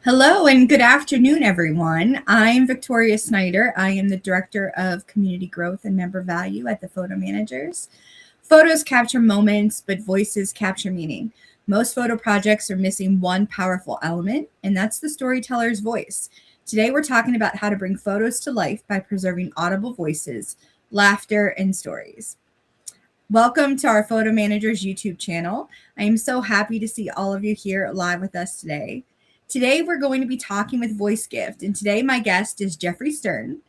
Hello and good afternoon, everyone. I'm Victoria Snyder. I am the Director of Community Growth and Member Value at the Photo Managers. Photos capture moments, but voices capture meaning. Most photo projects are missing one powerful element, and that's the storyteller's voice. Today, we're talking about how to bring photos to life by preserving audible voices, laughter, and stories. Welcome to our Photo Managers YouTube channel. I am so happy to see all of you here live with us today. Today, we're going to be talking with VoiceGift, and today my guest is Geoffrey Stern.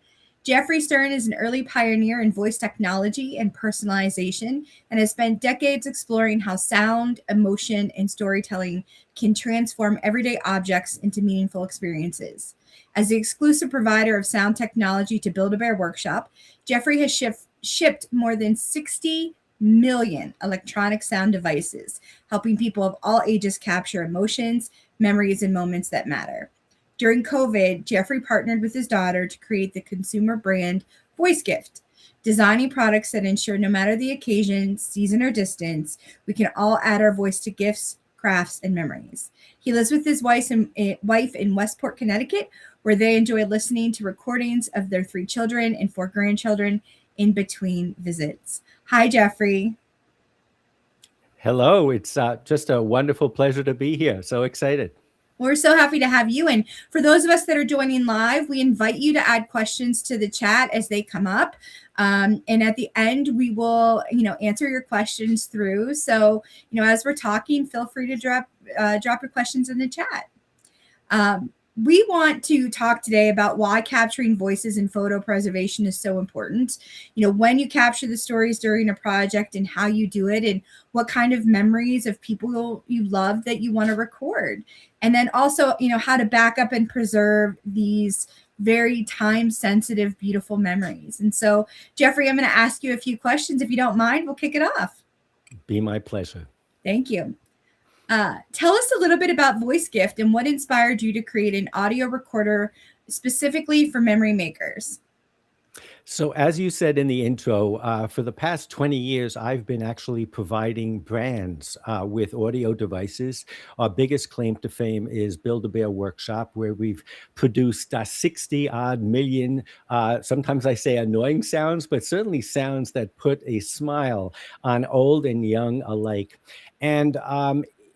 Geoffrey Stern is an early pioneer in voice technology and personalization and has spent decades exploring how sound, emotion, and storytelling can transform everyday objects into meaningful experiences. As the exclusive provider of sound technology to Build-A-Bear Workshop, Geoffrey has shipped more than 60 million electronic sound devices, helping people of all ages capture emotions, memories, and moments that matter. During COVID, Geoffrey partnered with his daughter to create the consumer brand VoiceGift, designing products that ensure no matter the occasion, season, or distance, we can all add our voice to gifts, crafts, and memories. He lives with his wife in Westport, Connecticut, where they enjoy listening to recordings of their 3 children and 4 grandchildren in between visits. Hi, Geoffrey. Hello, it's just a wonderful pleasure to be here. So excited. We're so happy to have you. And for those of us that are joining live, we invite you to add questions to the chat as they come up. And at the end, we will, answer your questions through. So, as we're talking, feel free to drop your questions in the chat. We want to talk today about why capturing voices in photo preservation is so important. When you capture the stories during a project and how you do it and what kind of memories of people you love that you want to record. And then also, how to back up and preserve these very time-sensitive, beautiful memories. And so, Geoffrey, I'm going to ask you a few questions. If you don't mind, we'll kick it off. Be my pleasure. Thank you. Tell us a little bit about VoiceGift and what inspired you to create an audio recorder specifically for memory makers. So as you said in the intro, for the past 20 years, I've been actually providing brands with audio devices. Our biggest claim to fame is Build-A-Bear Workshop, where we've produced 60 odd million, sometimes I say annoying sounds, but certainly sounds that put a smile on old and young alike. And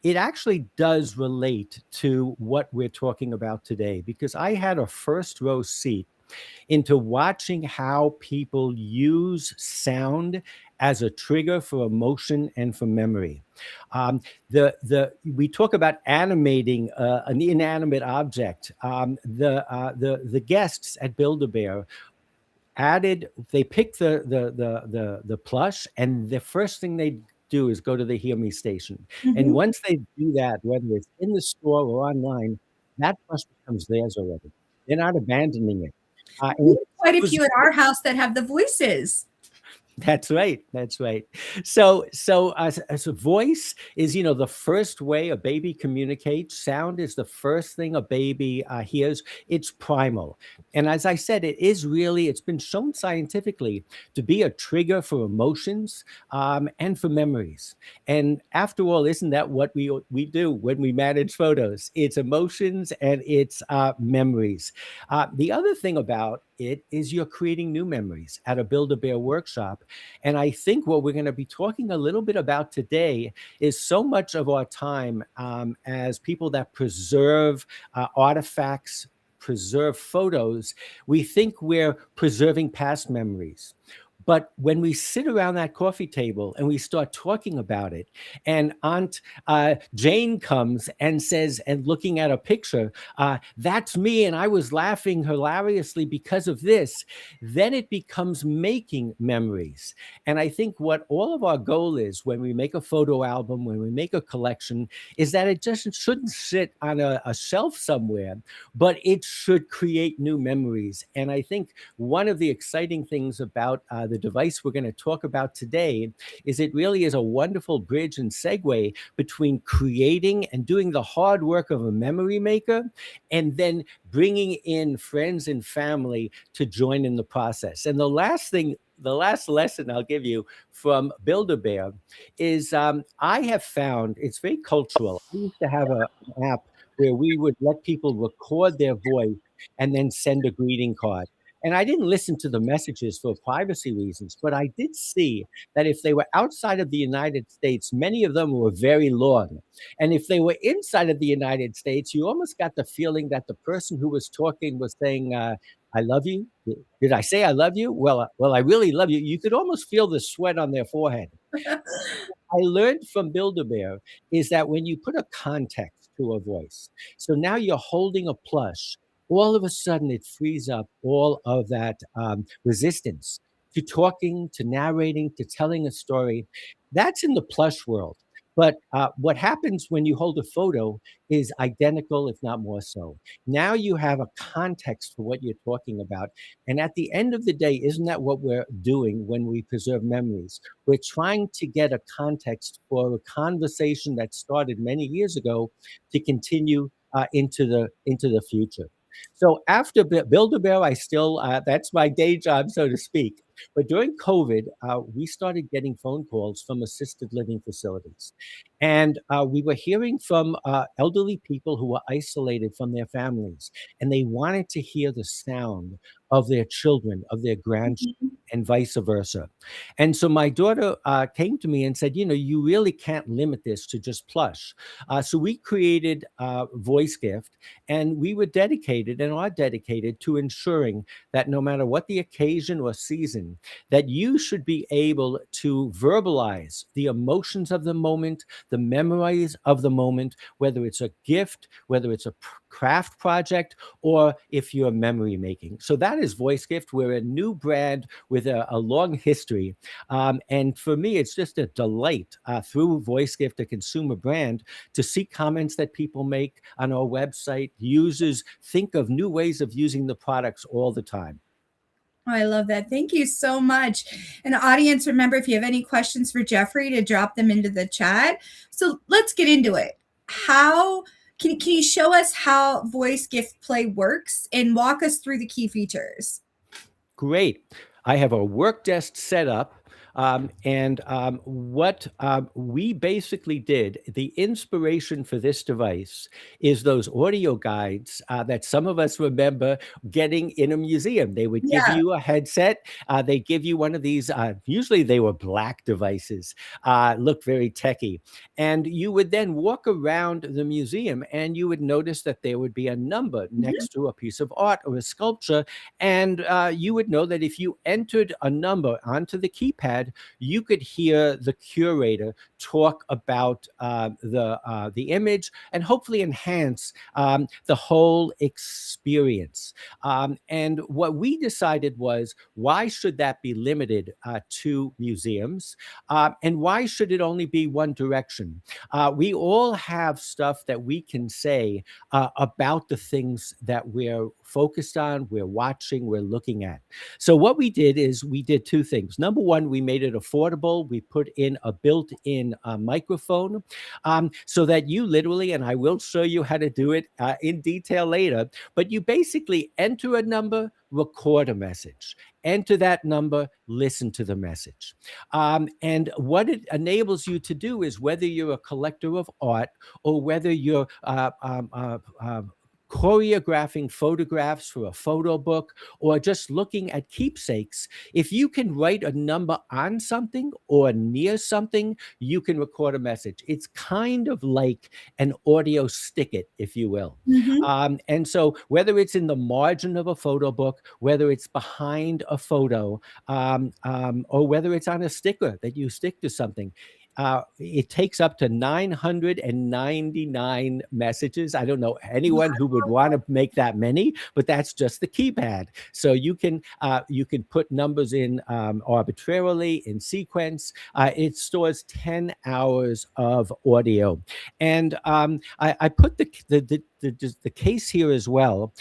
it actually does relate to what we're talking about today, because I had a first row seat into watching how people use sound as a trigger for emotion and for memory. We talk about animating an inanimate object. The guests at Build-A-Bear they picked the plush, and the first thing they do is go to the Hear Me station. And once they do that, whether it's in the store or online, that plush becomes theirs already. They're not abandoning it. We have quite a few at our house that have the voices. That's right. That's right. So as a voice is, the first way a baby communicates. Sound is the first thing a baby hears. It's primal. And as I said, it's been shown scientifically to be a trigger for emotions and for memories. And after all, isn't that what we do when we manage photos? It's emotions and it's memories. The other thing about it is you're creating new memories at a Build-A-Bear workshop. And I think what we're going to be talking a little bit about today is so much of our time as people that preserve artifacts, preserve photos, we think we're preserving past memories. But when we sit around that coffee table and we start talking about it, and Aunt Jane comes and says, and looking at a picture, that's me, and I was laughing hilariously because of this, then it becomes making memories. And I think what all of our goal is when we make a photo album, when we make a collection, is that it just shouldn't sit on a shelf somewhere, but it should create new memories. And I think one of the exciting things about the device we're going to talk about today is it really is a wonderful bridge and segue between creating and doing the hard work of a memory maker and then bringing in friends and family to join in the process. And the last lesson I'll give you from Build-A-Bear is I have found it's very cultural. I used to have an app where we would let people record their voice and then send a greeting card. And I didn't listen to the messages for privacy reasons, but I did see that if they were outside of the United States, many of them were very long. And if they were inside of the United States, you almost got the feeling that the person who was talking was saying, I love you. Did I say I love you? Well, I really love you. You could almost feel the sweat on their forehead. I learned from Build-A-Bear is that when you put a context to a voice, so now you're holding a plush, all of a sudden it frees up all of that resistance to talking, to narrating, to telling a story. That's in the plush world. But what happens when you hold a photo is identical, if not more so. Now you have a context for what you're talking about. And at the end of the day, isn't that what we're doing when we preserve memories? We're trying to get a context for a conversation that started many years ago to continue into the future. So after Build-A-Bear, I still that's my day job, so to speak. But during COVID, we started getting phone calls from assisted living facilities, and we were hearing from elderly people who were isolated from their families, and they wanted to hear the sound of their children, of their grandchildren, Mhm. and vice versa. And so my daughter came to me and said, you really can't limit this to just plush. So we created VoiceGift, and we were dedicated and are dedicated to ensuring that no matter what the occasion or season, that you should be able to verbalize the emotions of the moment, the memories of the moment, whether it's a gift, whether it's a craft project, or if you're memory making. So that is VoiceGift. We're a new brand with a long history. And for me, it's just a delight through VoiceGift, a consumer brand, to see comments that people make on our website. Users think of new ways of using the products all the time. Oh, I love that. Thank you so much. And audience, remember, if you have any questions for Geoffrey, to drop them into the chat. So let's get into it. How can you show us how VoiceGift Play works and walk us through the key features? Great. I have a work desk set up. And what we basically did, the inspiration for this device is those audio guides that some of us remember getting in a museum. They would give Yeah. you a headset. They give you one of these, usually they were black devices, look very techy. And you would then walk around the museum and you would notice that there would be a number Mhm. next to a piece of art or a sculpture. And you would know that if you entered a number onto the keypad, you could hear the curator talk about the image and hopefully enhance the whole experience. And what we decided was, why should that be limited to museums? And why should it only be one direction? We all have stuff that we can say about the things that we're focused on, we're watching, we're looking at. So what we did is we did two things. Number one, we made it affordable. We put in a built-in microphone so that you literally, and I will show you how to do it in detail later, but you basically enter a number, record a message. Enter that number, listen to the message. And what it enables you to do is, whether you're a collector of art or whether you're choreographing photographs for a photo book, or just looking at keepsakes, if you can write a number on something or near something, you can record a message. It's kind of like an audio stick-it, if you will. Mhm. And so whether it's in the margin of a photo book, whether it's behind a photo, or whether it's on a sticker that you stick to something, it takes up to 999 messages. I don't know anyone who would want to make that many, but that's just the keypad. So you can put numbers in arbitrarily in sequence. It stores 10 hours of audio, and I put the case here as well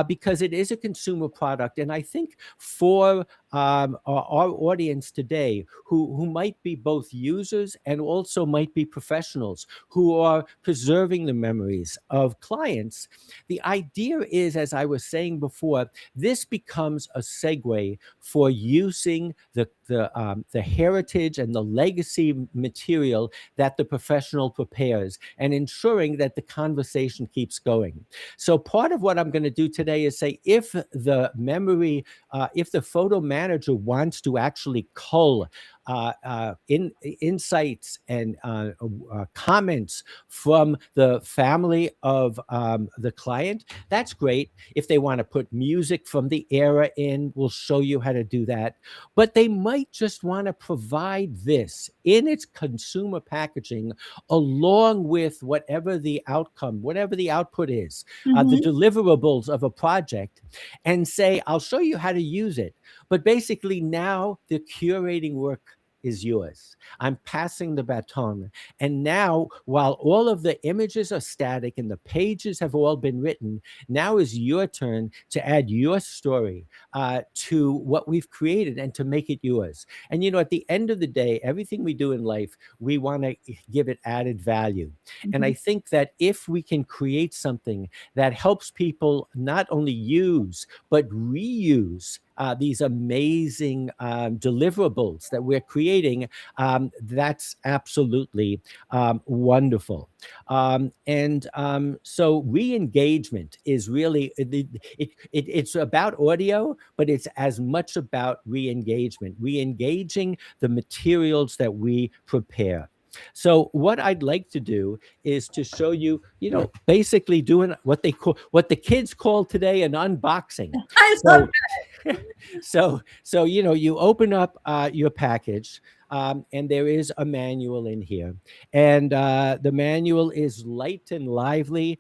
because it is a consumer product, and I think for our audience today, who might be both users and also might be professionals who are preserving the memories of clients, the idea is, as I was saying before, this becomes a segue for using the the heritage and the legacy material that the professional prepares, and ensuring that the conversation keeps going. So part of what I'm going to do today is say, if if the photo manager wants to actually cull insights and comments from the family of the client, that's great. If they want to put music from the era in, we'll show you how to do that. But they might just want to provide this in its consumer packaging, along with whatever the outcome, whatever the output is, the deliverables of a project, and say, I'll show you how to use it. But basically, now the curating work is yours. I'm passing the baton. And now, while all of the images are static and the pages have all been written, now is your turn to add your story to what we've created and to make it yours. And, at the end of the day, everything we do in life, we want to give it added value. And I think that if we can create something that helps people not only use, but reuse these amazing deliverables that we're creating, that's absolutely wonderful. So re-engagement is really, it's about audio, but it's as much about re-engagement, re-engaging the materials that we prepare. So what I'd like to do is to show you, basically doing what the kids call today an unboxing. I love So you open up your package, and there is a manual in here, and the manual is light and lively,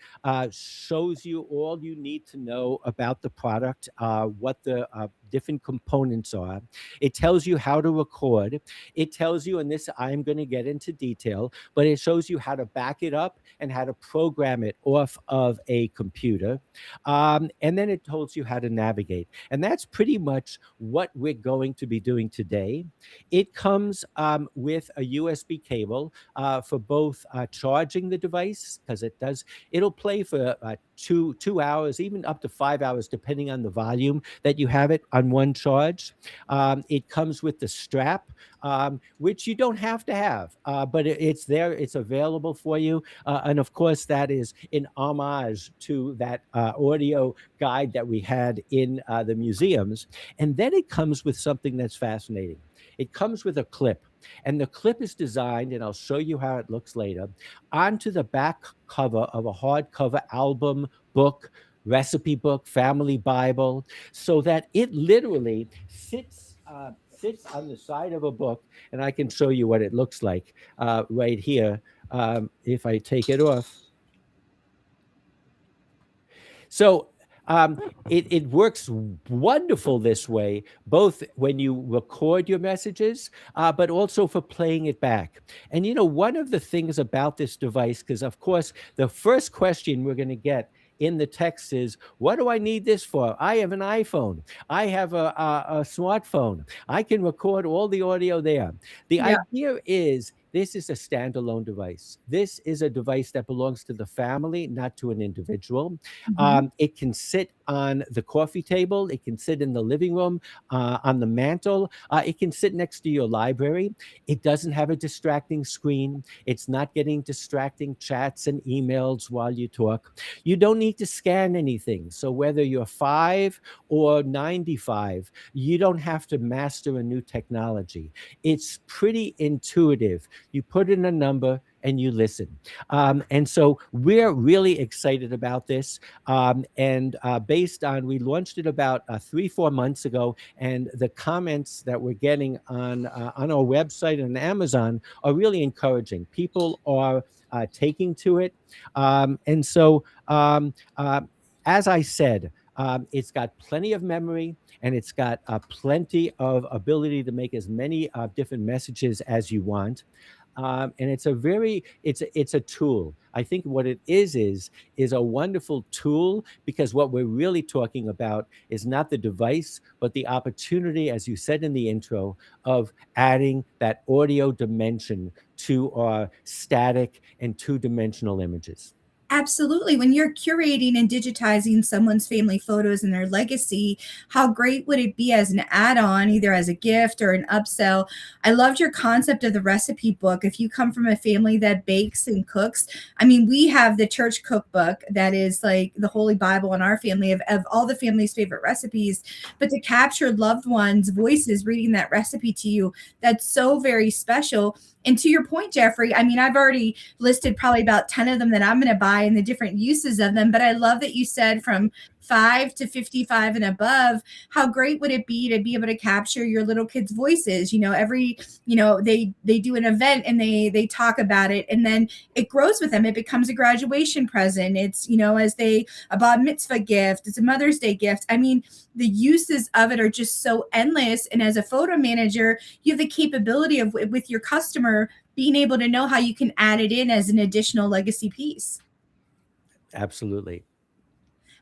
shows you all you need to know about the product, what the different components are. It tells you how to record. It tells you, and this I'm going to get into detail, but it shows you how to back it up and how to program it off of a computer. And then it tells you how to navigate. And that's pretty much what we're going to be doing today. It comes with a USB cable for both charging the device, because it'll play for 2 hours, even up to 5 hours, depending on the volume that you have it on one charge. It comes with the strap, which you don't have to have, but it's there. It's available for you. And of course, that is in homage to that audio guide that we had in the museums. And then it comes with something that's fascinating. It comes with a clip, and the clip is designed, and I'll show you how it looks later, onto the back cover of a hardcover album, book, recipe book, family Bible, so that it literally sits on the side of a book. And I can show you what it looks like right here if I take it off. So it works wonderful this way, both when you record your messages, but also for playing it back. And one of the things about this device, because of course the first question we're going to get in the text is, what do I need this for? I have an iPhone. I have a smartphone. I can record all the audio there. The idea is, this is a standalone device. This is a device that belongs to the family, not to an individual. It can sit on the coffee table. It can sit in the living room, on the mantle. It can sit next to your library. It doesn't have a distracting screen. It's not getting distracting chats and emails while you talk. You don't need to scan anything. So whether you're 5 or 95, you don't have to master a new technology. It's pretty intuitive. You put in a number and you listen. And so we're really excited about this. Based on, we launched it about 3-4 months ago, and the comments that we're getting on our website and Amazon are really encouraging. People are taking to it. As I said, it's got plenty of memory, and it's got plenty of ability to make as many different messages as you want. And it's a tool. I think what it is a wonderful tool, because what we're really talking about is not the device, but the opportunity, as you said in the intro, of adding that audio dimension to our static and two-dimensional images. Absolutely. When you're curating and digitizing someone's family photos and their legacy, how great would it be as an add on, either as a gift or an upsell? I loved your concept of the recipe book. If you come from a family that bakes and cooks, I mean, we have the church cookbook that is like the Holy Bible in our family of all the family's favorite recipes. But to capture loved ones' voices reading that recipe to you, that's so very special. And to your point, Geoffrey, I mean, I've already listed probably about 10 of them that I'm going to buy and the different uses of them. But I love that you said from 5 to 55 and above. How great would it be to be able to capture your little kids' voices? They do an event and they talk about it, and then it grows with them. It becomes a graduation present. It's, as they a bar mitzvah gift, it's a Mother's Day gift. I mean, the uses of it are just so endless. And as a photo manager, you have the capability of, with your customer, being able to know how you can add it in as an additional legacy piece. Absolutely.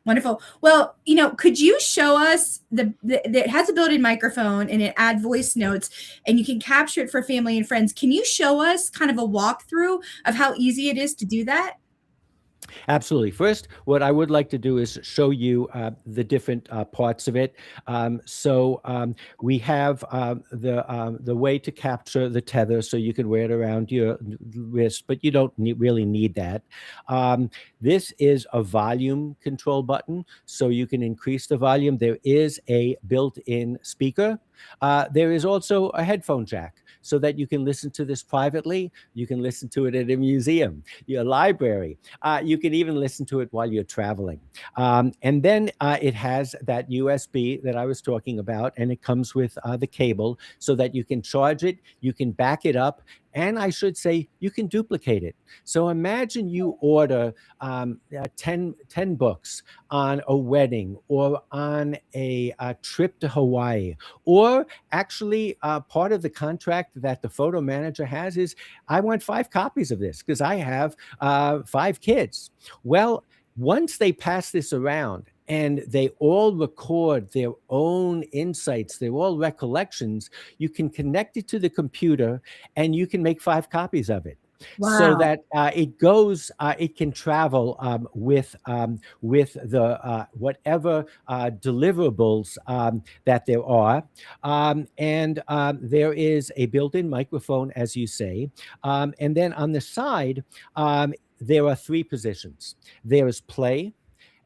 Wonderful. Well, could you show us it has a built-in microphone and it add voice notes and you can capture it for family and friends. Can you show us kind of a walkthrough of how easy it is to do that? Absolutely. First, what I would like to do is show you the different parts of it. We have the way to capture the tether, so you can wear it around your wrist, but you don't really need that. This is a volume control button, so you can increase the volume. There is a built-in speaker. There is also a headphone jack, so that you can listen to this privately. You can listen to it at a museum, your library. You can even listen to it while you're traveling. And then it has that USB that I was talking about, and it comes with the cable so that you can charge it, you can back it up, and I should say you can duplicate it. So imagine you order 10 books on a wedding or on a trip to Hawaii, or actually part of the contract that the photo manager has is, I want 5 copies of this because I have 5 kids. Well, once they pass this around and they all record their own insights, they're all recollections, you can connect it to the computer and you can make 5 copies of it. Wow. So that it can travel with the whatever deliverables that there are. There is a built-in microphone, as you say. And then on the side, there are 3 positions. There is play.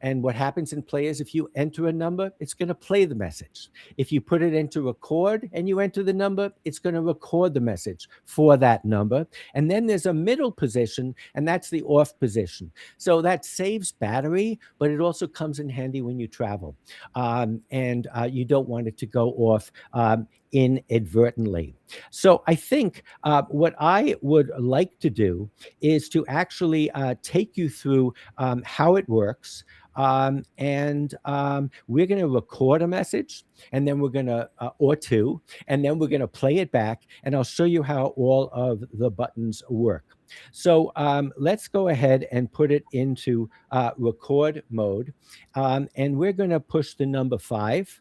And what happens in play is if you enter a number, it's going to play the message. If you put it into record and you enter the number, it's going to record the message for that number. And then there's a middle position, and that's the off position. So that saves battery, but it also comes in handy when you travel. You don't want it to go off inadvertently. So I think what I would like to do is to actually take you through how it works. We're going to record a message, and then we're going to, or 2, and then we're going to play it back, and I'll show you how all of the buttons work. So let's go ahead and put it into record mode, and we're going to push the number 5,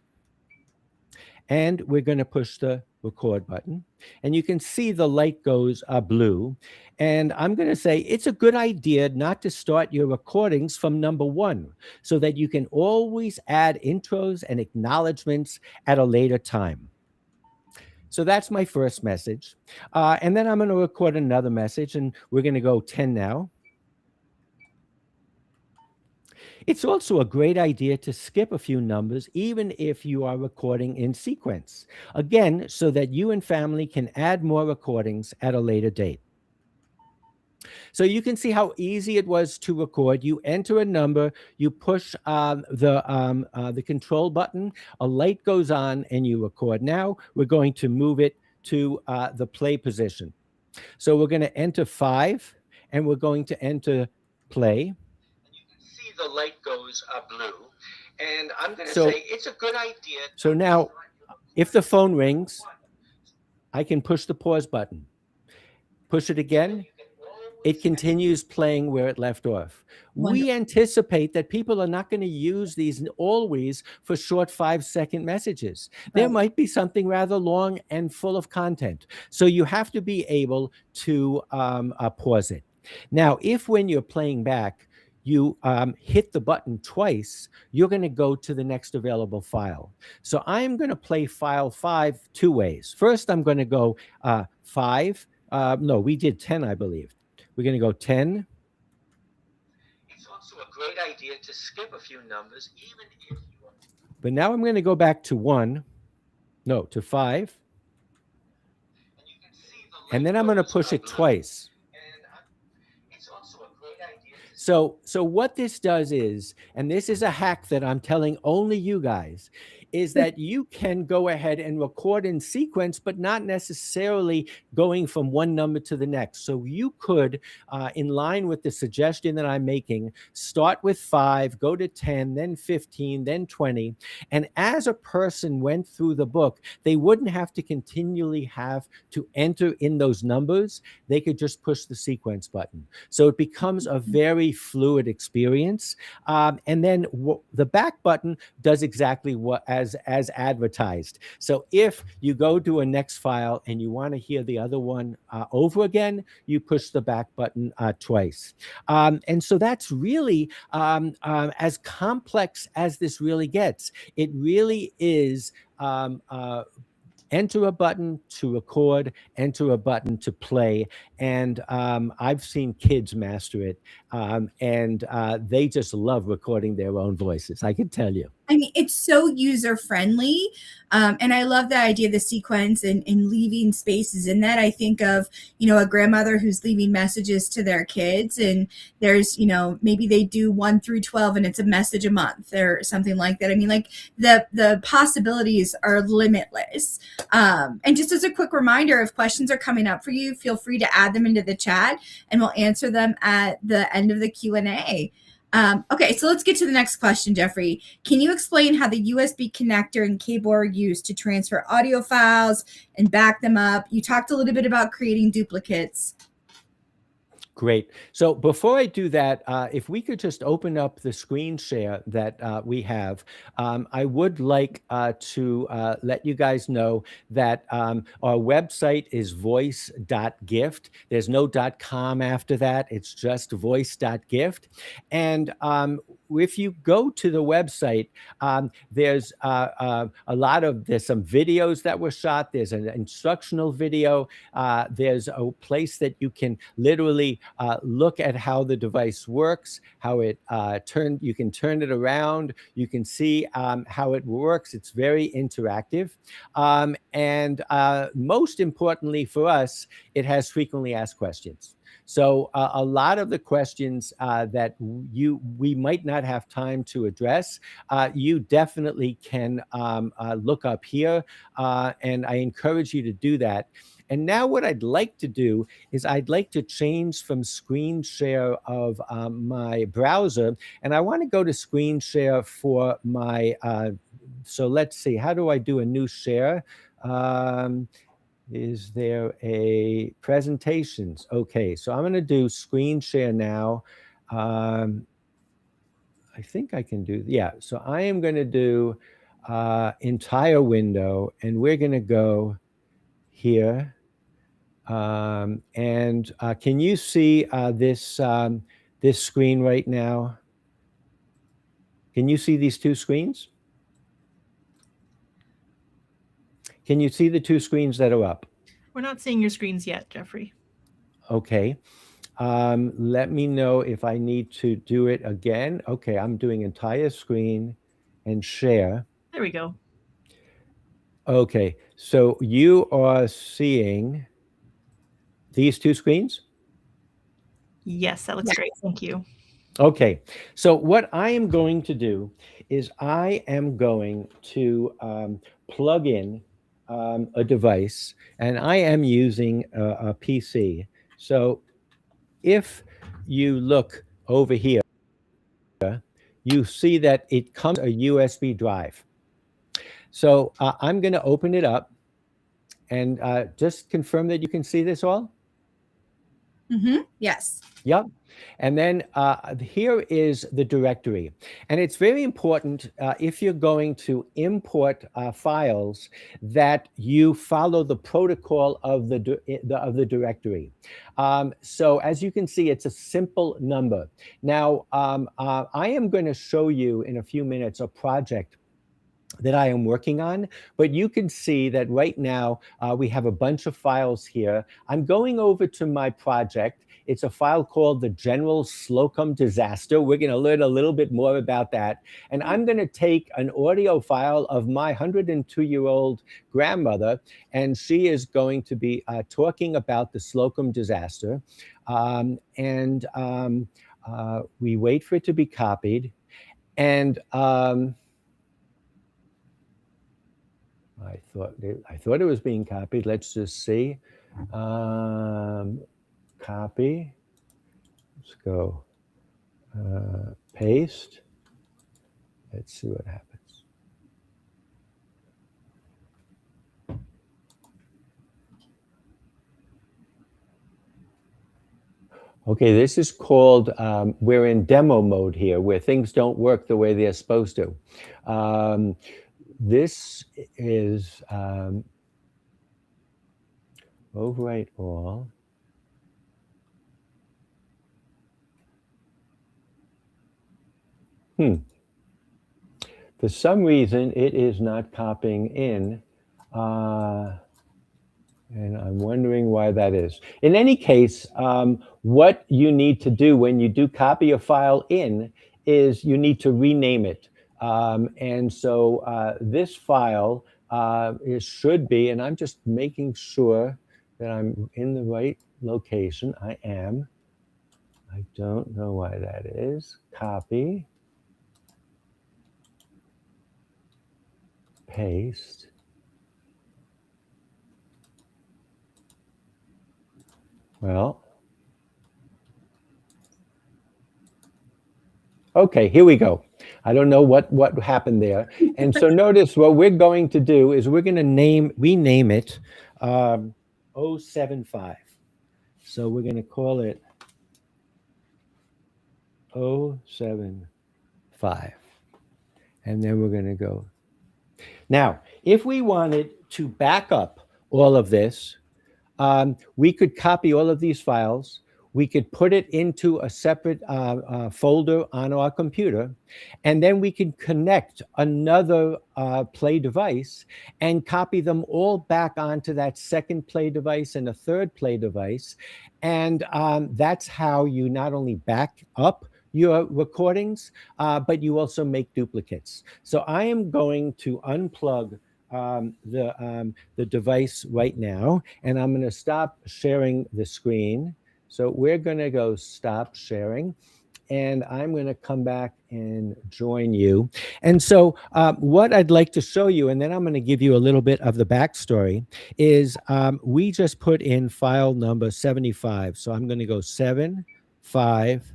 and we're going to push the record button, and you can see the light goes blue. And I'm going to say it's a good idea not to start your recordings from number 1, so that you can always add intros and acknowledgments at a later time. So that's my first message. And then I'm going to record another message, and we're going to go 10 now. It's also a great idea to skip a few numbers, even if you are recording in sequence. Again, so that you and family can add more recordings at a later date. So you can see how easy it was to record. You enter a number, you push the control button, a light goes on, and you record. Now we're going to move it to the play position. So we're going to enter 5, and we're going to enter play. The light goes blue, and I'm going to say it's a good idea. So now, if the phone rings, I can push the pause button. Push it again. It continues playing where it left off. Wonderful. We anticipate that people are not going to use these always for short 5-second messages. Right. There might be something rather long and full of content. So you have to be able to pause it. Now, if when you're playing back, you hit the button twice, you're going to go to the next available file. So I'm going to play file 5 two ways. First, I'm going to go 5. No, we did 10, I believe. We're going to go 10. It's also a great idea to skip a few numbers, even if you are... But now I'm going to go back to 1. No, to 5. And then I'm going to push it twice. It's also a great idea. So what this does is, and this is a hack that I'm telling only you guys, is that you can go ahead and record in sequence, but not necessarily going from one number to the next. So you could, in line with the suggestion that I'm making, start with 5, go to 10, then 15, then 20. And as a person went through the book, they wouldn't have to continually have to enter in those numbers. They could just push the sequence button. So it becomes a very fluid experience. And then the back button does exactly what as advertised. So if you go to a next file and you want to hear the other one over again, you push the back button twice. And so that's really as complex as this really gets. It really is enter a button to record, enter a button to play. And I've seen kids master it. And they just love recording their own voices, I can tell you. I mean, it's so user friendly. And I love the idea of the sequence and leaving spaces in that. I think of, a grandmother who's leaving messages to their kids, and there's, maybe they do 1 through 12 and it's a message a month or something like that. I mean, like the possibilities are limitless. And just as a quick reminder, if questions are coming up for you, feel free to add them into the chat and we'll answer them at the end of the Q&A. Okay, so let's get to the next question, Geoffrey. Can you explain how the USB connector and cable are used to transfer audio files and back them up? You talked a little bit about creating duplicates. Great. So before I do that, if we could just open up the screen share that we have, I would like to let you guys know that our website is voice.gift. There's no .com after that. It's just voice.gift. And if you go to the website, there's there's some videos that were shot. There's an instructional video. There's a place that you can literally look at how the device works, how it you can turn it around. You can see how it works. It's very interactive. And most importantly for us, it has frequently asked questions. So a lot of the questions that we might not have time to address, you definitely can look up here, and I encourage you to do that. And now what I'd like to do is I'd like to change from screen share of my browser, and I want to go to screen share for my, so let's see, how do I do a new share? Is there a presentations? Okay, so I'm going to do screen share now. I think I can do, yeah. So I am going to do entire window, and we're going to go here. And can you see this this screen right now? Can you see these two screens? Can you see the two screens that are up? We're not seeing your screens yet, Geoffrey. Okay. Let me know if I need to do it again. Okay, I'm doing entire screen and share. There we go. Okay, so you are seeing these two screens? Yes, that looks great. Thank you. Okay, so what I am going to do is I am going to plug in a device, and I am using a PC. So if you look over here, you see that it comes a USB drive. So I'm going to open it up and just confirm that you can see this all. Yes. Yep. And then here is the directory. And it's very important if you're going to import files that you follow the protocol of the directory. So as you can see, it's a simple number. Now, I am going to show you in a few minutes a project that I am working on, but you can see that right now we have a bunch of files here. I'm going over to my project. It's a file called the General Slocum Disaster. We're going to learn a little bit more about that. And I'm going to take an audio file of my 102-year-old grandmother, and she is going to be talking about the Slocum disaster. We wait for it to be copied. And I thought it was being copied. Let's just see. Copy. Let's go. Paste. Let's see what happens. Okay, this is called, we're in demo mode here, where things don't work the way they're supposed to. This is overwrite all. For some reason, it is not copying in, and I'm wondering why that is. In any case, what you need to do when you do copy a file in is you need to rename it. And so this file should be, and I'm just making sure that I'm in the right location. I am. I don't know why that is. Copy. Paste. Well, okay, here we go. I don't know what happened there. And so notice what we're going to do is we're going to rename it 075. So we're going to call it 075. And then we're going to go. Now, if we wanted to back up all of this, we could copy all of these files. We could put it into a separate folder on our computer, and then we can connect another play device and copy them all back onto that second play device and a third play device. And that's how you not only back up your recordings, but you also make duplicates. So I am going to unplug the device right now, and I'm going to stop sharing the screen. So we're going to go stop sharing, and I'm going to come back and join you. And so what I'd like to show you, and then I'm going to give you a little bit of the backstory, is we just put in file number 75. So I'm going to go 75.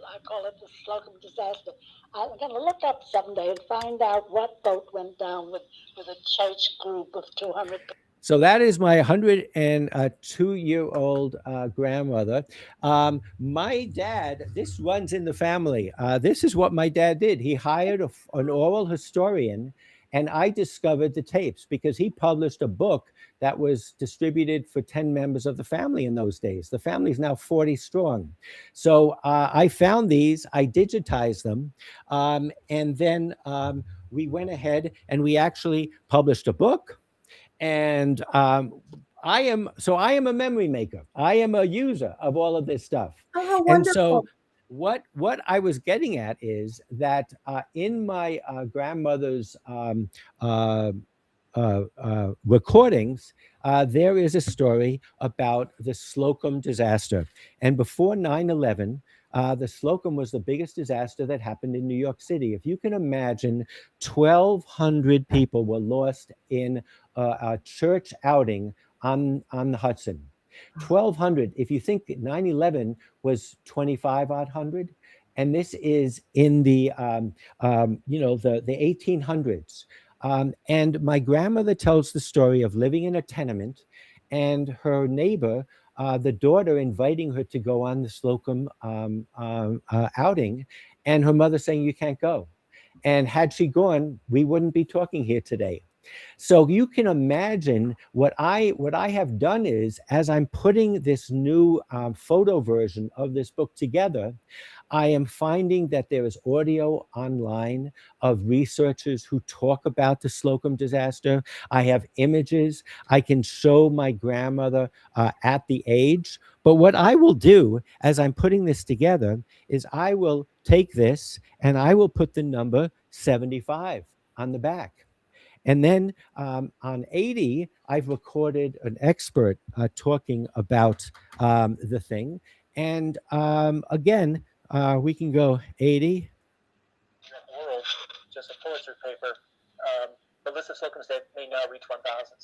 I call it the Slocum disaster. I'm going to look up someday and find out what boat went down with a church group of 200 people. So that is my 102-year-old grandmother. My dad, this runs in the family. This is what my dad did. He hired an oral historian, and I discovered the tapes because he published a book that was distributed for 10 members of the family in those days. The family is now 40 strong. So I found these, I digitized them, and then we went ahead and we actually published a book. And I am a memory maker. I am a user of all of this stuff. Oh, how And wonderful. so what I was getting at is that in my grandmother's recordings, there is a story about the Slocum disaster. And before 9/11, the Slocum was the biggest disaster that happened in New York City. If you can imagine, 1,200 people were lost in a church outing on the Hudson. 1,200. If you think 9/11 was 2,500, and this is in the the 1800s. And my grandmother tells the story of living in a tenement, and her neighbor, the daughter inviting her to go on the Slocum outing, and her mother saying, "You can't go." And had she gone, we wouldn't be talking here today. So you can imagine what I have done is, as I'm putting this new photo version of this book together, I am finding that there is audio online of researchers who talk about the Slocum disaster. I have images. I can show my grandmother at the age. But what I will do as I'm putting this together is I will take this and I will put the number 75 on the back. And then on 80, I've recorded an expert talking about the thing. And again, we can go 80. World, just a Pulitzer paper. The list of Slocum's dead may now reach 1,000.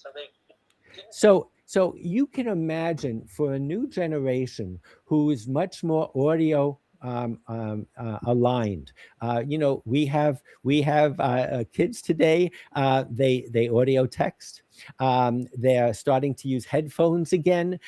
So you can imagine, for a new generation who is much more audio aligned. We have kids today. They audio text. They're starting to use headphones again.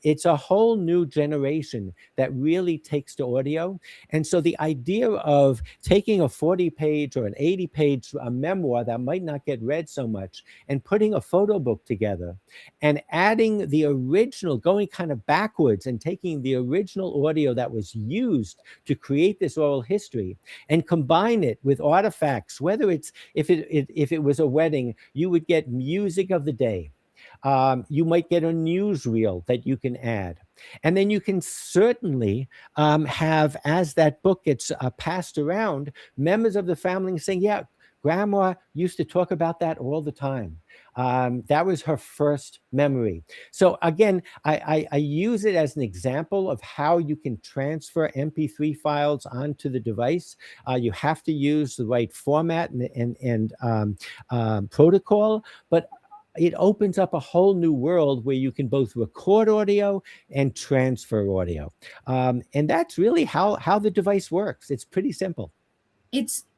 It's a whole new generation that really takes to audio. And so the idea of taking a 40-page or an 80-page memoir that might not get read so much and putting a photo book together and adding the original, going kind of backwards and taking the original audio that was used to create this oral history and combine it with artifacts, whether it's, if it was a wedding, you would get music of the day. You might get a newsreel that you can add. And then you can certainly have, as that book gets passed around, members of the family saying, yeah, Grandma used to talk about that all the time. That was her first memory. So again, I use it as an example of how you can transfer MP3 files onto the device. You have to use the right format and protocol, but it opens up a whole new world where you can both record audio and transfer audio. And that's really how the device works. It's pretty simple.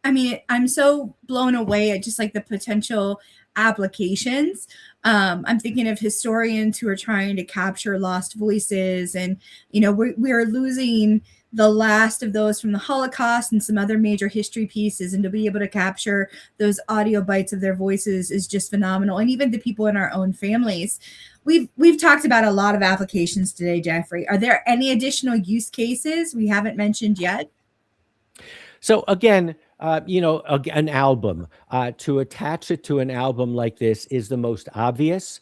I'm so blown away at just like the potential applications. I'm thinking of historians who are trying to capture lost voices, and we're losing the last of those from the Holocaust and some other major history pieces, and to be able to capture those audio bites of their voices is just phenomenal. And even the people in our own families. We've talked about a lot of applications today, Geoffrey. Are there any additional use cases we haven't mentioned yet? So again, an album, to attach it to an album like this is the most obvious.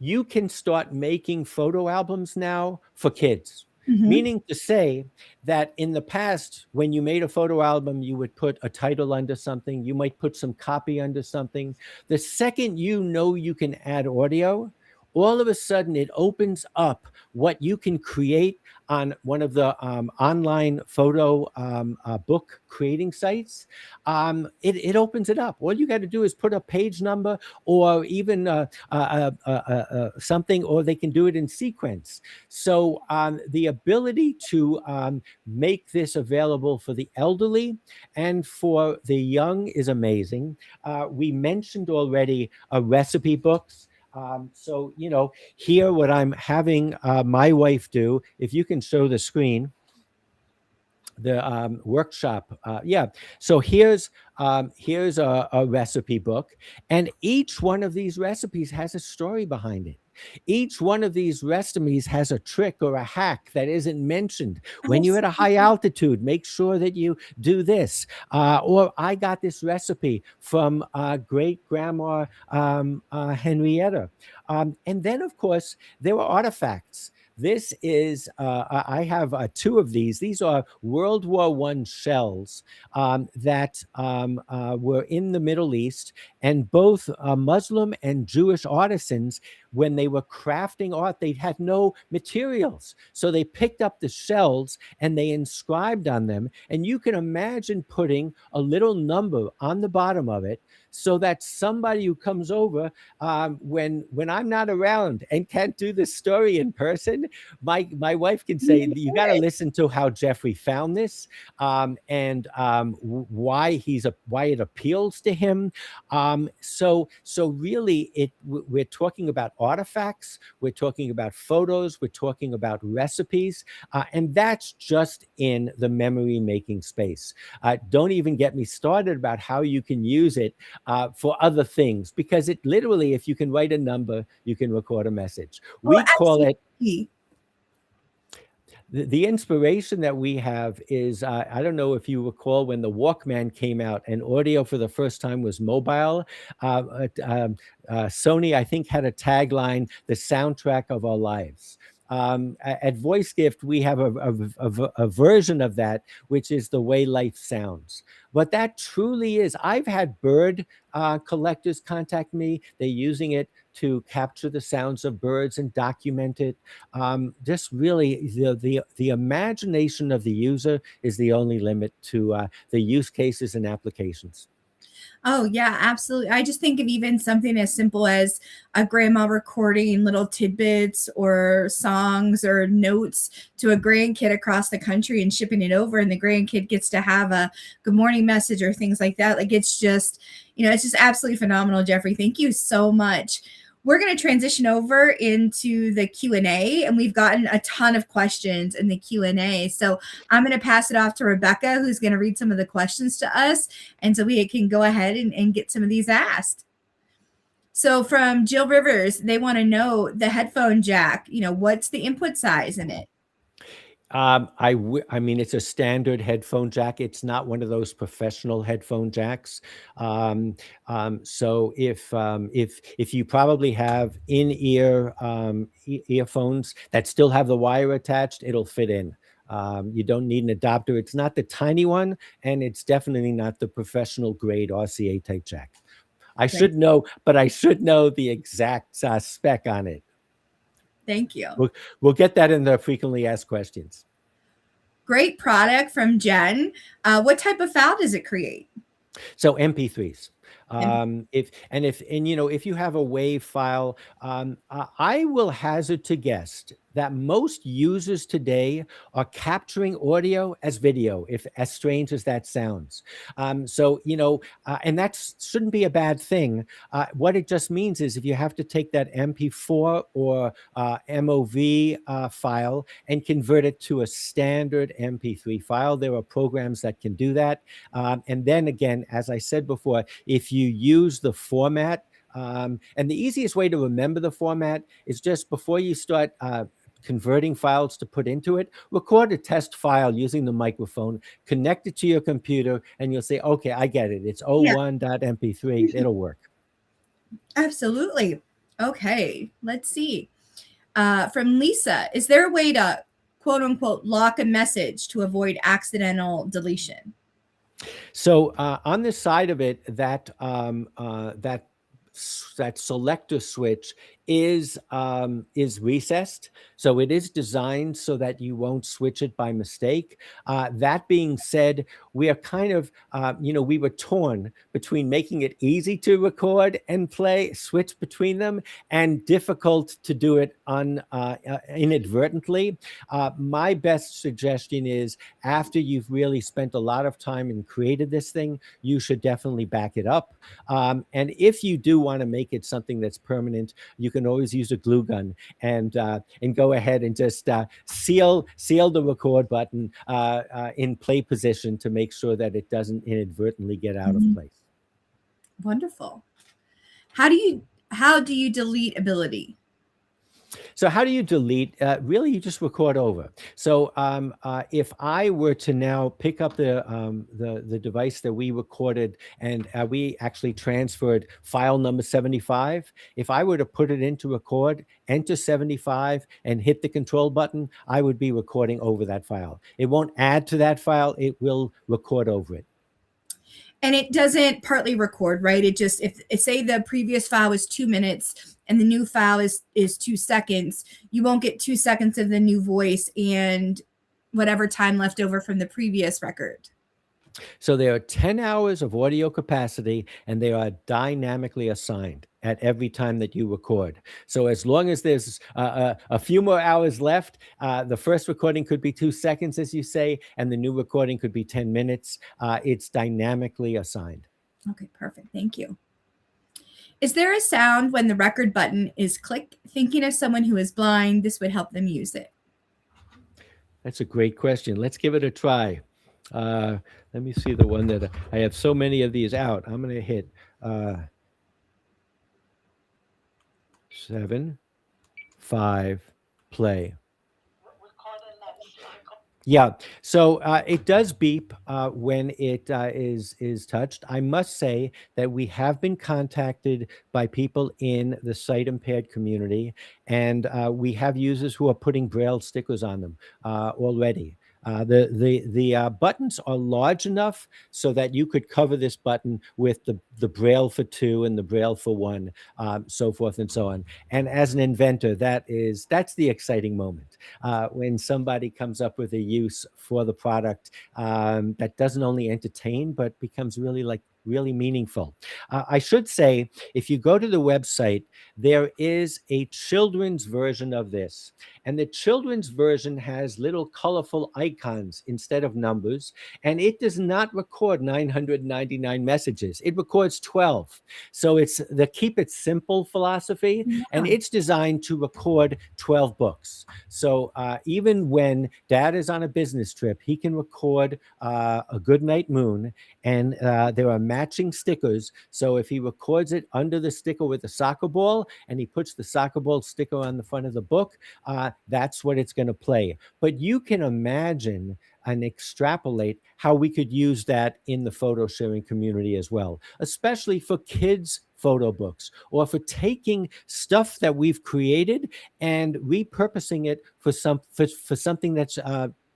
You can start making photo albums now for kids. Mm-hmm. Meaning to say that in the past, when you made a photo album, you would put a title under something. You might put some copy under something. The second you can add audio, all of a sudden it opens up what you can create on one of the online photo book creating sites. It opens it up. All you got to do is put a page number or even something, or they can do it in sequence. So the ability to make this available for the elderly and for the young is amazing. We mentioned already recipe books. So, here what I'm having my wife do, if you can show the screen, the workshop. So here's a recipe book, and each one of these recipes has a story behind it. Each one of these recipes has a trick or a hack that isn't mentioned. When you're at a high altitude, make sure that you do this. Or I got this recipe from great grandma Henrietta. And then, of course, there were artifacts. This is, I have two of these. These are World War I shells that were in the Middle East, and both Muslim and Jewish artisans, when they were crafting art, they had no materials. So they picked up the shells and they inscribed on them. And you can imagine putting a little number on the bottom of it so that somebody who comes over, when I'm not around and can't do the story in person, my wife can say, you got to listen to how Geoffrey found this, and why it appeals to him. So really we're talking about artifacts, we're talking about photos, we're talking about recipes, and that's just in the memory making space. Don't even get me started about how you can use it for other things, because it literally, if you can write a number, you can record a message. Oh, We call it absolutely. the inspiration that we have is, I don't know if you recall when the Walkman came out and audio for the first time was mobile. Sony, I think, had a tagline, "The soundtrack of our lives." At VoiceGift, we have a version of that, which is the way life sounds. What that truly is, I've had bird collectors contact me. They're using it to capture the sounds of birds and document it. Just really, the imagination of the user is the only limit to the use cases and applications. Oh, yeah, absolutely. I just think of even something as simple as a grandma recording little tidbits or songs or notes to a grandkid across the country and shipping it over, and the grandkid gets to have a good morning message or things like that. Like, it's just, it's just absolutely phenomenal, Geoffrey. Thank you so much. We're going to transition over into the Q&A, and we've gotten a ton of questions in the Q&A. So I'm going to pass it off to Rebecca, who's going to read some of the questions to us, and so we can go ahead and get some of these asked. So from Jill Rivers, they want to know the headphone jack, what's the input size in it? I mean, it's a standard headphone jack. It's not one of those professional headphone jacks. So if you probably have in-ear earphones that still have the wire attached, it'll fit in. You don't need an adapter. It's not the tiny one, and it's definitely not the professional grade RCA type jack. I should know, but I should know the exact spec on it. Thank you. We'll get that in the frequently asked questions. Great product from Jen. What type of file does it create? So MP3s. If you have a WAV file, I will hazard to guess that most users today are capturing audio as video, if as strange as that sounds. And that shouldn't be a bad thing. What it just means is if you have to take that MP4 or MOV file and convert it to a standard MP3 file, there are programs that can do that. And then again, as I said before, if you use the format, and the easiest way to remember the format is just before you start converting files to put into it, record a test file using the microphone, connect it to your computer, and you'll say, okay, I get it. It's 01.mp3. It'll work. Absolutely. Okay, let's see. From Lisa, is there a way to quote unquote lock a message to avoid accidental deletion? So on the side of it, that selector switch is recessed, so it is designed so that you won't switch it by mistake. That being said, we are kind of we were torn between making it easy to record and switch between them, and difficult to do it inadvertently. My best suggestion is, after you've really spent a lot of time and created this thing, you should definitely back it up. And if you do want to make it something that's permanent, you can always use a glue gun and go ahead and just seal the record button in play position to make sure that it doesn't inadvertently get out of place. Wonderful. How do you delete ability? So how do you delete? Really, you just record over. So if I were to now pick up the device that we recorded, and we actually transferred file number 75, if I were to put it into record, enter 75, and hit the control button, I would be recording over that file. It won't add to that file. It will record over it. And it doesn't partly record, right? It just, if say the previous file was 2 minutes and the new file is 2 seconds, you won't get 2 seconds of the new voice and whatever time left over from the previous record. So there are 10 hours of audio capacity, and they are dynamically assigned at every time that you record. So as long as there's a few more hours left, the first recording could be 2 seconds, as you say, and the new recording could be 10 minutes. It's dynamically assigned. Okay, perfect. Thank you. Is there a sound when the record button is clicked? Thinking of someone who is blind, this would help them use it. That's a great question. Let's give it a try. Let me see the one that I have so many of these out. I'm going to hit 7, 5, play. Yeah, so it does beep when it is touched. I must say that we have been contacted by people in the sight impaired community, and we have users who are putting Braille stickers on them already. The buttons are large enough so that you could cover this button with the Braille for 2 and the Braille for 1, so forth and so on. And as an inventor, that's the exciting moment when somebody comes up with a use for the product that doesn't only entertain but becomes really meaningful. I should say, if you go to the website, there is a children's version of this. And the children's version has little colorful icons instead of numbers. And it does not record 999 messages. It records 12. So it's the keep it simple philosophy. Yeah. And it's designed to record 12 books. So even when dad is on a business trip, he can record A Goodnight Moon. And there are matching stickers. So if he records it under the sticker with a soccer ball and he puts the soccer ball sticker on the front of the book, that's what it's going to play. But you can imagine and extrapolate how we could use that in the photo sharing community as well, especially for kids' photo books, or for taking stuff that we've created and repurposing it for something that's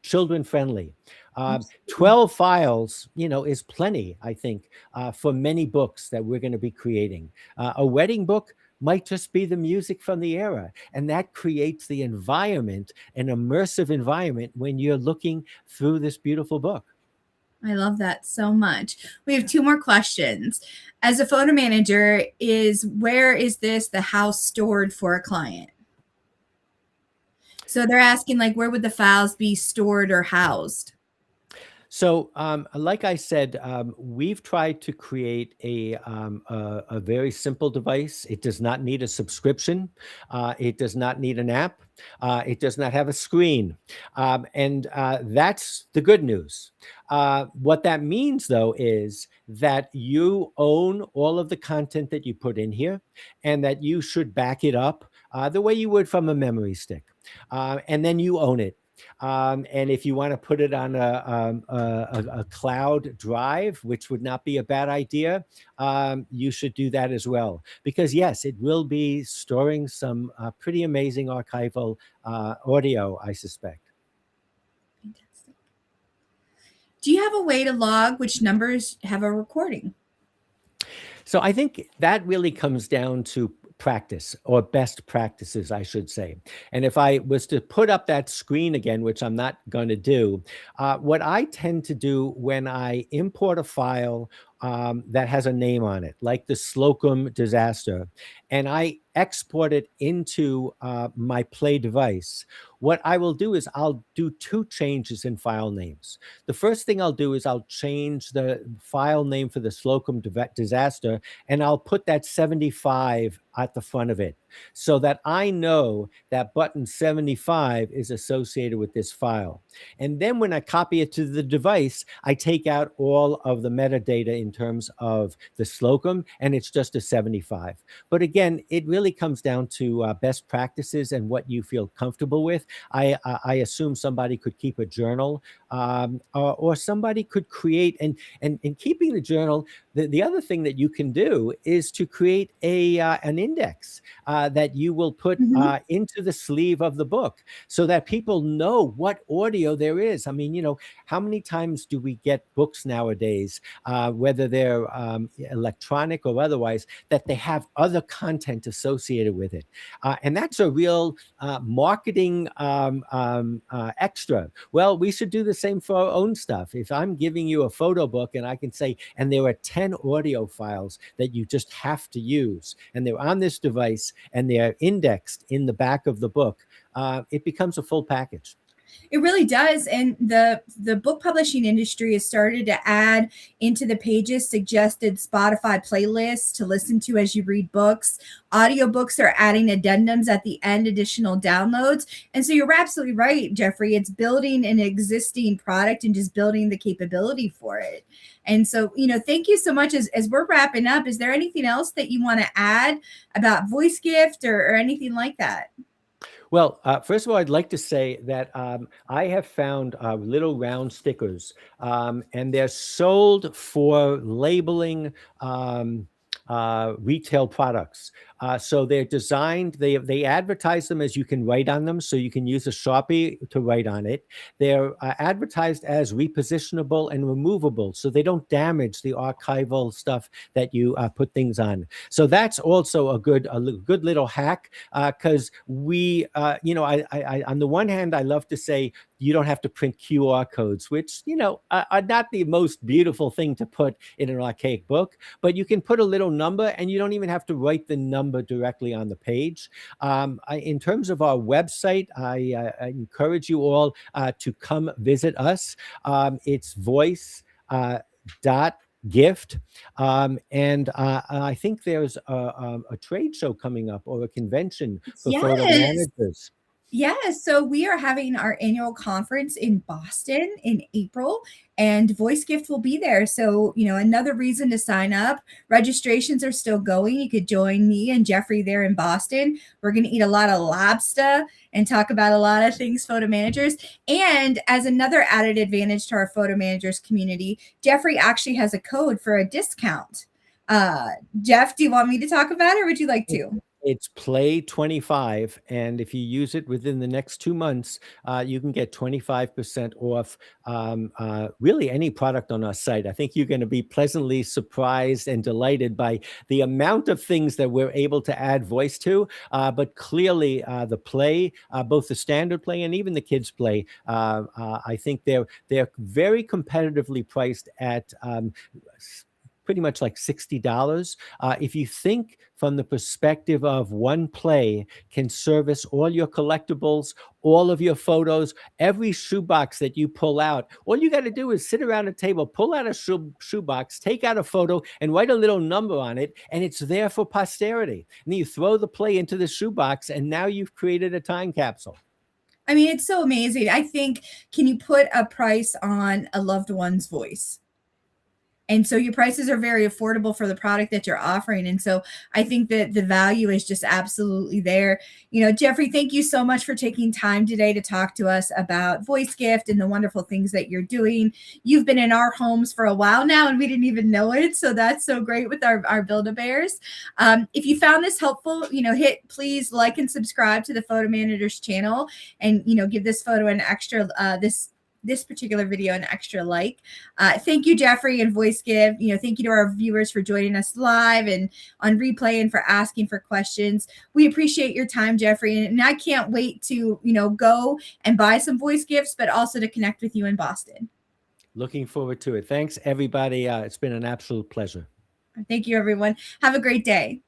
children friendly. 12 files, is plenty, I think, for many books that we're going to be creating. A wedding book might just be the music from the era. And that creates the environment, an immersive environment, when you're looking through this beautiful book. I love that so much. We have 2 more questions. As a photo manager, where is the house stored for a client? So they're asking, where would the files be stored or housed? So, like I said, we've tried to create a very simple device. It does not need a subscription. It does not need an app. It does not have a screen. And that's the good news. What that means, though, is that you own all of the content that you put in here, and that you should back it up the way you would from a memory stick. And then you own it. And if you want to put it on a cloud drive, which would not be a bad idea, you should do that as well. Because yes, it will be storing some pretty amazing archival audio, I suspect. Fantastic. Do you have a way to log which numbers have a recording? So I think that really comes down to practice, or best practices, I should say. And if I was to put up that screen again, which I'm not going to do, what I tend to do when I import a file that has a name on it, like the Slocum disaster, and I export it into my Play device, what I will do is I'll do 2 changes in file names. The first thing I'll do is I'll change the file name for the Slocum disaster, and I'll put that 75 at the front of it, so that I know that button 75 is associated with this file. And then when I copy it to the device, I take out all of the metadata in terms of the Slocum, and it's just a 75. But again, it really comes down to best practices and what you feel comfortable with. I assume somebody could keep a journal, or somebody could create, and keeping the journal, the other thing that you can do is to create an index that you will put into the sleeve of the book, so that people know what audio there is. I mean, how many times do we get books nowadays, whether they're electronic or otherwise, that they have other content associated with it? And that's a real marketing extra. Well, we should do the same for our own stuff. If I'm giving you a photo book and I can say, and there are 10 audio files that you just have to use, and they're on this device and they're indexed in the back of the book, it becomes a full package. It really does. And the book publishing industry has started to add into the pages suggested Spotify playlists to listen to as you read books. Audiobooks are adding addendums at the end, additional downloads. And so you're absolutely right, Geoffrey. It's building an existing product and just building the capability for it. And so, thank you so much. As we're wrapping up, is there anything else that you want to add about VoiceGift or anything like that? Well, first of all, I'd like to say that I have found little round stickers, and they're sold for labeling retail products. So they're designed, they advertise them as you can write on them, so you can use a Sharpie to write on it. They're advertised as repositionable and removable, so they don't damage the archival stuff that you put things on. So that's also a good little hack, because we, I on the one hand, I love to say you don't have to print QR codes, which, are not the most beautiful thing to put in an archaic book, but you can put a little number and you don't even have to write the number directly on the page. In terms of our website, I encourage you all to come visit us. It's voice.gift. And I think there's a trade show coming up, or a convention for photo managers. Yeah, so we are having our annual conference in Boston in April, and VoiceGift will be there. So, another reason to sign up. Registrations are still going. You could join me and Geoffrey there in Boston. We're going to eat a lot of lobster and talk about a lot of things photo managers. And as another added advantage to our photo managers community, Geoffrey actually has a code for a discount. Jeff, do you want me to talk about it, or would you like to? It's Play 25, and if you use it within the next 2 months, you can get 25% off really any product on our site. I think you're going to be pleasantly surprised and delighted by the amount of things that we're able to add voice to. But clearly, the Play, both the standard Play and even the kids Play, I think they're very competitively priced at pretty much like $60. If you think from the perspective of one Play can service all your collectibles, all of your photos, every shoebox that you pull out, all you got to do is sit around a table, pull out a shoebox, take out a photo, and write a little number on it, and it's there for posterity. And then you throw the Play into the shoebox, and now you've created a time capsule. I mean, it's so amazing. I think, can you put a price on a loved one's voice? And so your prices are very affordable for the product that you're offering. And so I think that the value is just absolutely there. Geoffrey, thank you so much for taking time today to talk to us about VoiceGift and the wonderful things that you're doing. You've been in our homes for a while now, and we didn't even know it. So that's so great with our Build-A-Bears. If you found this helpful, please like and subscribe to the Photo Managers channel, and, give this photo an extra, this particular video an extra like. Thank you, Geoffrey and VoiceGift. Thank you to our viewers for joining us live and on replay, and for asking for questions. We appreciate your time, Geoffrey, and I can't wait to go and buy some VoiceGifts, but also to connect with you in Boston. Looking forward to it. Thanks, everybody. It's been an absolute pleasure. Thank you, everyone. Have a great day.